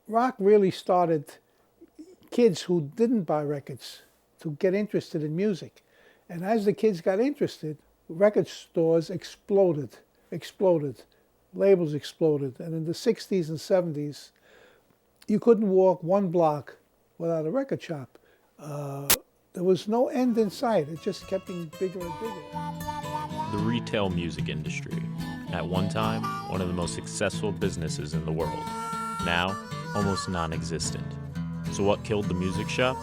rock really started kids who didn't buy records to get interested in music. And as the kids got interested, record stores exploded, labels exploded. And in the 60s and 70s, you couldn't walk one block without a record shop. There was no end in sight. It just kept getting bigger and bigger. The retail music industry, at one time, one of the most successful businesses in the world. Now, almost non-existent. So what killed the music shop?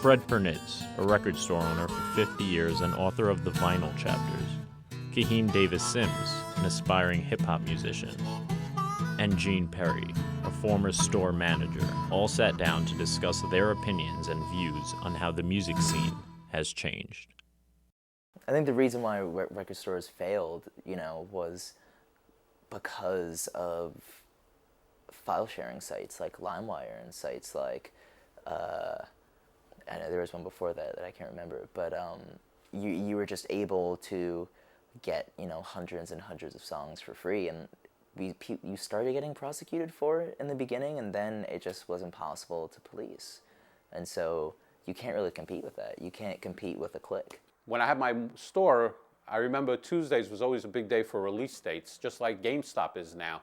Fred Pernitz, a record store owner for 50 years and author of the Vinyl Chapters. Kahiem Davis-Simms, an aspiring hip-hop musician. And Gene Perri, a former store manager, all sat down to discuss their opinions and views on how the music scene has changed. I think the reason why record stores failed, was because of file sharing sites like LimeWire and sites like, I know there was one before that I can't remember, but you were just able to get hundreds and hundreds of songs for free, and you started getting prosecuted for it in the beginning, and then it just was impossible to police, and so you can't really compete with that. You can't compete with a click. When I had my store, I remember Tuesdays was always a big day for release dates, just like GameStop is now.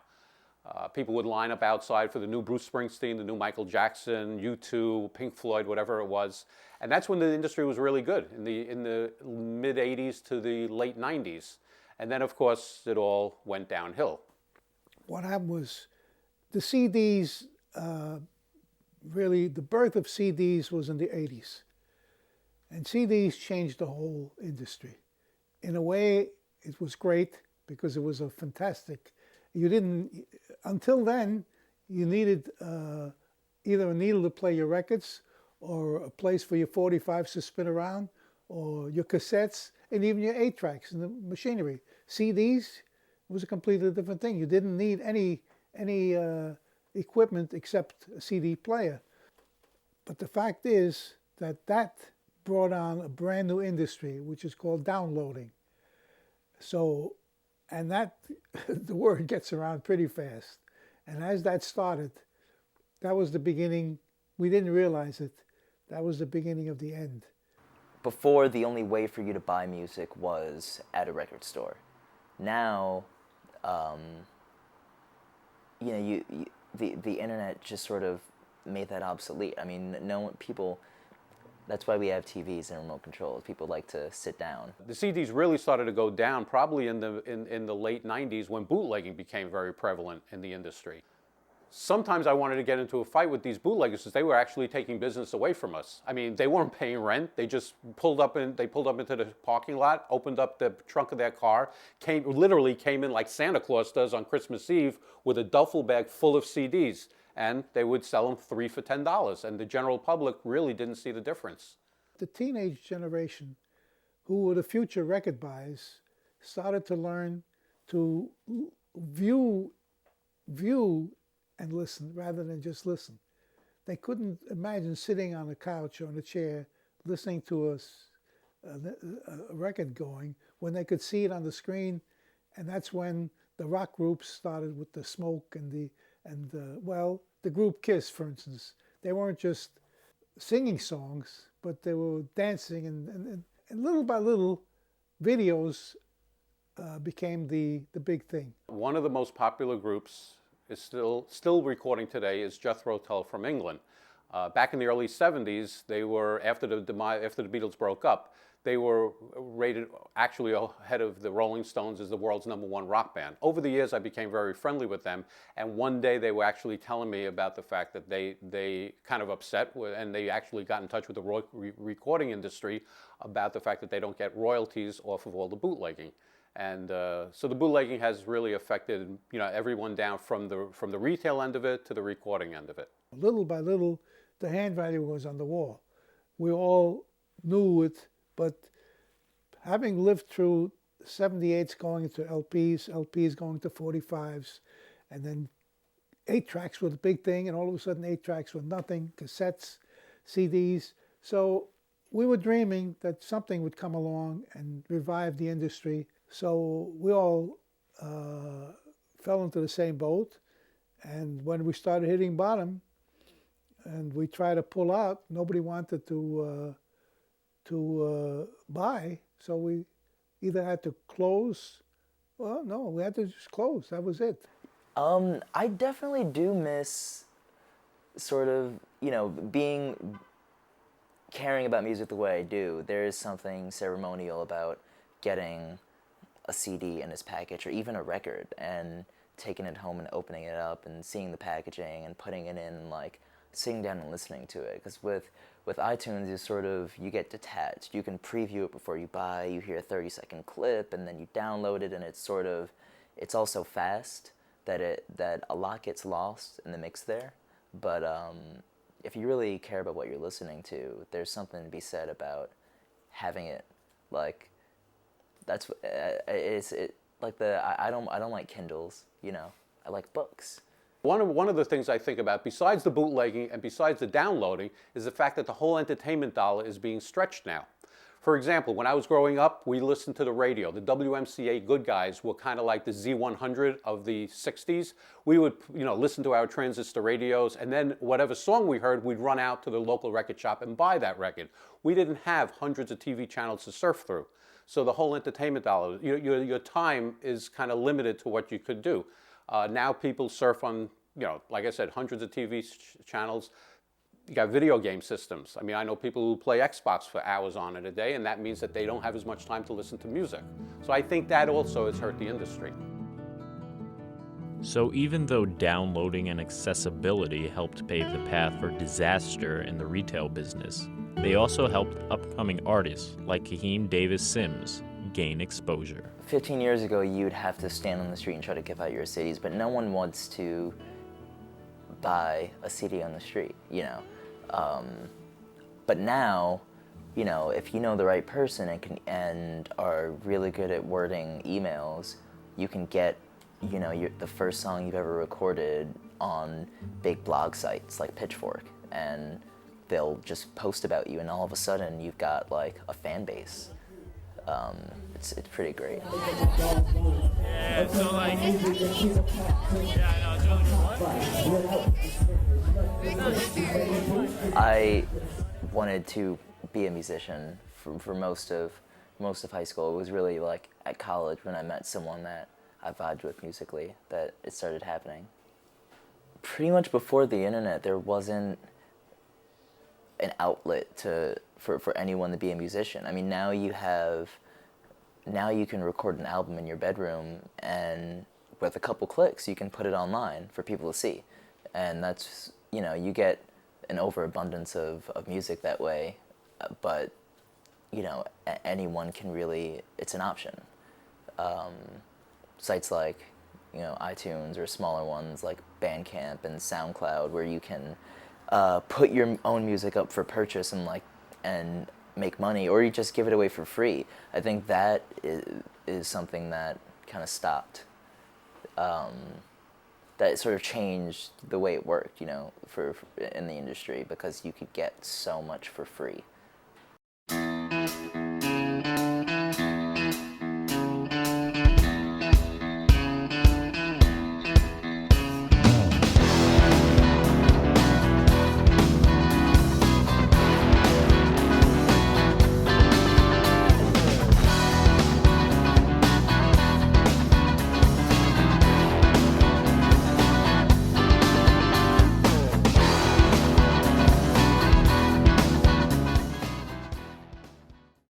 People would line up outside for the new Bruce Springsteen, the new Michael Jackson, U2, Pink Floyd, whatever it was. And that's when the industry was really good, in the mid-'80s to the late '90s. And then, of course, it all went downhill. What happened was the CDs, really, the birth of CDs was in the 80s. And CDs changed the whole industry. In a way, it was great because it was a fantastic. Until then, you needed either a needle to play your records or a place for your 45s to spin around or your cassettes and even your 8-tracks and the machinery. CDs was a completely different thing. You didn't need any equipment except a CD player. But the fact is that brought on a brand new industry, which is called downloading. So, and that, the word gets around pretty fast. And as that started, that was the beginning. We didn't realize it. That was the beginning of the end. Before, the only way for you to buy music was at a record store. Now, the internet just sort of made that obsolete. I mean, that's why we have TVs and remote controls. People like to sit down. The CDs really started to go down probably in the late '90s when bootlegging became very prevalent in the industry. Sometimes I wanted to get into a fight with these bootleggers because they were actually taking business away from us. I mean, they weren't paying rent. They just pulled up into the parking lot, opened up the trunk of their car, literally came in like Santa Claus does on Christmas Eve with a duffel bag full of CDs. And they would sell them 3 for $10, and the general public really didn't see the difference. The teenage generation, who were the future record buyers, started to learn to view and listen rather than just listen. They couldn't imagine sitting on a couch or in a chair listening to a record going when they could see it on the screen, and that's when the rock groups started with the Smoke and the group Kiss, for instance. They weren't just singing songs, but they were dancing, and little by little, videos became the big thing. One of the most popular groups is still recording today is Jethro Tull from England. Back in the early '70s, they were after the Beatles broke up. They were rated actually ahead of the Rolling Stones as the world's #1 rock band. Over the years, I became very friendly with them, and one day they were actually telling me about the fact that they kind of upset, and they actually got in touch with the recording industry about the fact that they don't get royalties off of all the bootlegging. And so the bootlegging has really affected everyone down from the retail end of it to the recording end of it. Little by little, the handwriting was on the wall. We all knew it. But having lived through 78s going into LPs going to 45s, and then 8-tracks were the big thing, and all of a sudden 8-tracks were nothing, cassettes, CDs. So we were dreaming that something would come along and revive the industry. So we all fell into the same boat, And when we started hitting bottom, and we tried to pull out, nobody wanted to buy. So we either had to close. Well, no, we had to just close. That was it. I definitely do miss sort of, caring about music the way I do. There is something ceremonial about getting a CD in its package, or even a record, and taking it home and opening it up and seeing the packaging and putting it in and like sitting down and listening to it. Because with iTunes, you get detached. You can preview it before you buy. You hear a 30-second clip, and then you download it, and it's also fast that a lot gets lost in the mix there. But if you really care about what you're listening to, there's something to be said about having it. Like, that's I don't like Kindles. I like books. One of the things I think about, besides the bootlegging and besides the downloading, is the fact that the whole entertainment dollar is being stretched now. For example, when I was growing up, we listened to the radio. The WMCA good guys were kind of like the Z100 of the 60s. We would, listen to our transistor radios, and then whatever song we heard, we'd run out to the local record shop and buy that record. We didn't have hundreds of TV channels to surf through. So the whole entertainment dollar, your time is kind of limited to what you could do. Now people surf on, like I said, hundreds of TV channels. You got video game systems. I mean, I know people who play Xbox for hours on it a day, and that means that they don't have as much time to listen to music. So I think that also has hurt the industry. So even though downloading and accessibility helped pave the path for disaster in the retail business, they also helped upcoming artists like Kahiem Davis-Simms gain exposure. 15 years ago, you'd have to stand on the street and try to give out your CDs, but no one wants to buy a CD on the street, But now, if you know the right person and are really good at wording emails, you can get, the first song you've ever recorded on big blog sites like Pitchfork, and they'll just post about you, and all of a sudden you've got like a fan base. It's pretty great. Yeah, so like, I wanted to be a musician for most of high school. It was really like at college when I met someone that I vibed with musically that it started happening. Pretty much before the internet, there wasn't an outlet for anyone to be a musician. I mean, now you can record an album in your bedroom, and with a couple clicks, you can put it online for people to see. And that's, you get an overabundance of music that way, but, anyone can really, it's an option. Sites like, iTunes, or smaller ones like Bandcamp and SoundCloud, where you can put your own music up for purchase and make money, or you just give it away for free. I think that is something that kind of stopped. That sort of changed the way it worked, for in the industry, because you could get so much for free.